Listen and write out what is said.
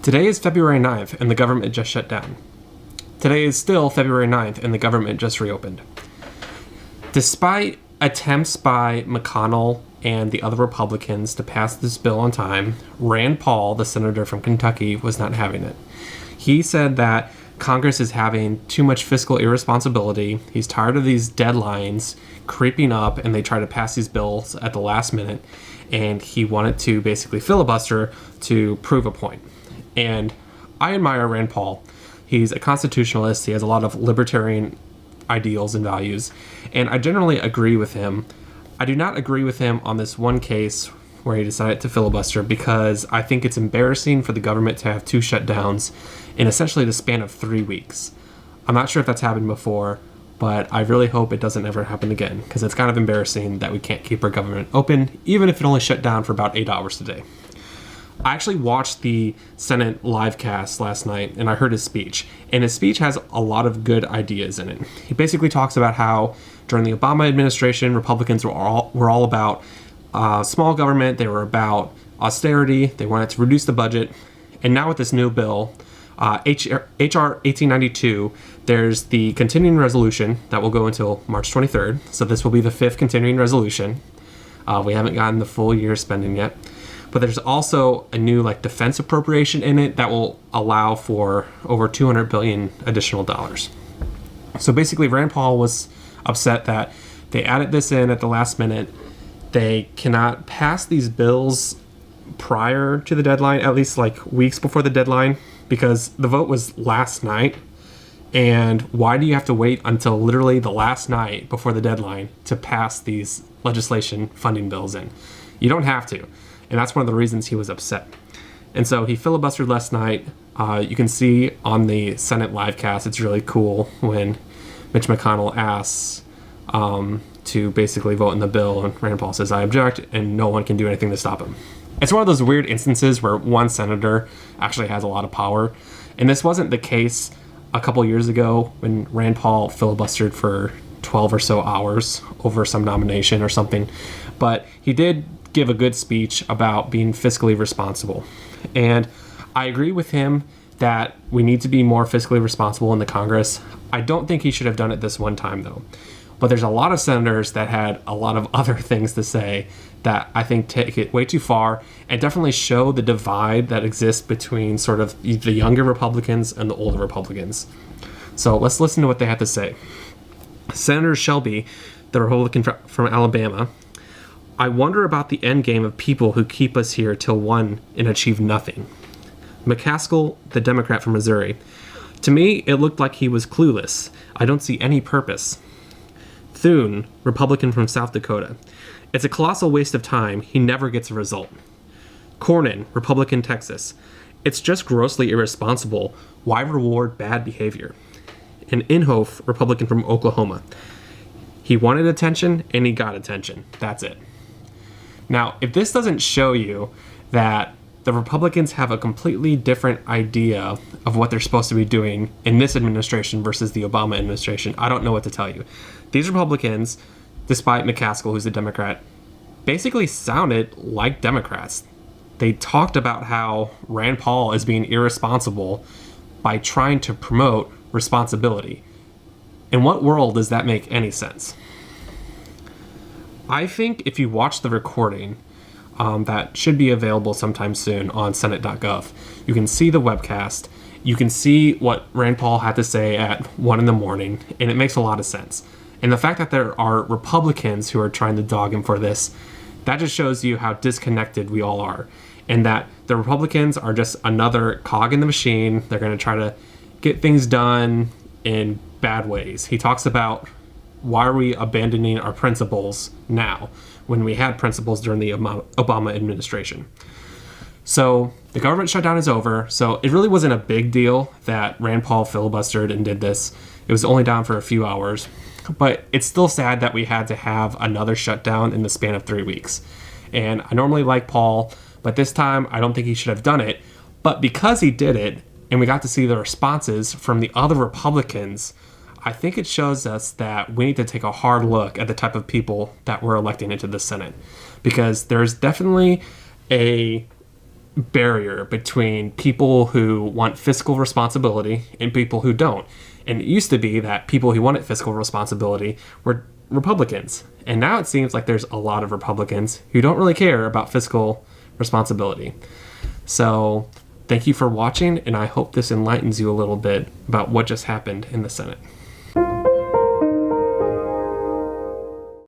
Today is February 9th, and the government just shut down. Today is still February 9th, and the government just reopened. Despite attempts by McConnell and the other Republicans to pass this bill on time, Rand Paul, the senator from Kentucky, was not having it. He said that Congress is having too much fiscal irresponsibility. He's tired of these deadlines creeping up, and they try to pass these bills at the last minute, and he wanted to basically filibuster to prove a point. And I admire Rand Paul. He's a constitutionalist. He has a lot of libertarian ideals and values, and I generally agree with him. I do not agree with him on this one case where he decided to filibuster, because I think it's embarrassing for the government to have two shutdowns in essentially the span of 3 weeks. I'm not sure if that's happened before, but I really hope it doesn't ever happen again, because it's kind of embarrassing that we can't keep our government open, even if it only shut down for about 8 hours today. I actually watched the Senate live cast last night, and I heard his speech. And his speech has a lot of good ideas in it. He basically talks about how during the Obama administration, Republicans were all about small government. They were about austerity. They wanted to reduce the budget. And now with this new bill, HR 1892, there's the continuing resolution that will go until March 23rd. So this will be the fifth continuing resolution. We haven't gotten the full year spending yet. But there's also a new defense appropriation in it that will allow for over $200 billion additional dollars. So basically, Rand Paul was upset that they added this in at the last minute. They cannot pass these bills prior to the deadline, at least weeks before the deadline, because the vote was last night. And why do you have to wait until literally the last night before the deadline to pass these legislation funding bills in? You don't have to. And that's one of the reasons he was upset. And so he filibustered last night. You can see on the Senate live cast, it's really cool when Mitch McConnell asks to basically vote in the bill, and Rand Paul says, "I object," and no one can do anything to stop him. It's one of those weird instances where one senator actually has a lot of power. And this wasn't the case a couple years ago when Rand Paul filibustered for 12 or so hours over some nomination or something. But he did give a good speech about being fiscally responsible. And I agree with him that we need to be more fiscally responsible in the Congress. I don't think he should have done it this one time, though. But there's a lot of senators that had a lot of other things to say that I think take it way too far and definitely show the divide that exists between sort of the younger Republicans and the older Republicans. So let's listen to what they had to say. Senator Shelby, the Republican from Alabama: "I wonder about the end game of people who keep us here till 1 and achieve nothing." McCaskill, the Democrat from Missouri: "To me, it looked like he was clueless. I don't see any purpose." Thune, Republican from South Dakota: "It's a colossal waste of time. He never gets a result." Cornyn, Republican, Texas: "It's just grossly irresponsible. Why reward bad behavior?" And Inhofe, Republican from Oklahoma: "He wanted attention and he got attention. That's it." Now, if this doesn't show you that the Republicans have a completely different idea of what they're supposed to be doing in this administration versus the Obama administration, I don't know what to tell you. These Republicans, despite McCaskill, who's a Democrat, basically sounded like Democrats. They talked about how Rand Paul is being irresponsible by trying to promote responsibility. In what world does that make any sense? I think if you watch the recording, that should be available sometime soon on Senate.gov. You can see the webcast. You can see what Rand Paul had to say at 1 in the morning, and it makes a lot of sense. And the fact that there are Republicans who are trying to dog him for this, that just shows you how disconnected we all are. And that the Republicans are just another cog in the machine. They're going to try to get things done in bad ways. He talks about, why are we abandoning our principles now when we had principles during the Obama administration? So the government shutdown is over. So it really wasn't a big deal that Rand Paul filibustered and did this. It was only down for a few hours. But it's still sad that we had to have another shutdown in the span of 3 weeks. And I normally like Paul, but this time I don't think he should have done it. But because he did it, and we got to see the responses from the other Republicans, I think it shows us that we need to take a hard look at the type of people that we're electing into the Senate. Because there's definitely a barrier between people who want fiscal responsibility and people who don't. And it used to be that people who wanted fiscal responsibility were Republicans. And now it seems like there's a lot of Republicans who don't really care about fiscal responsibility. So thank you for watching, and I hope this enlightens you a little bit about what just happened in the Senate.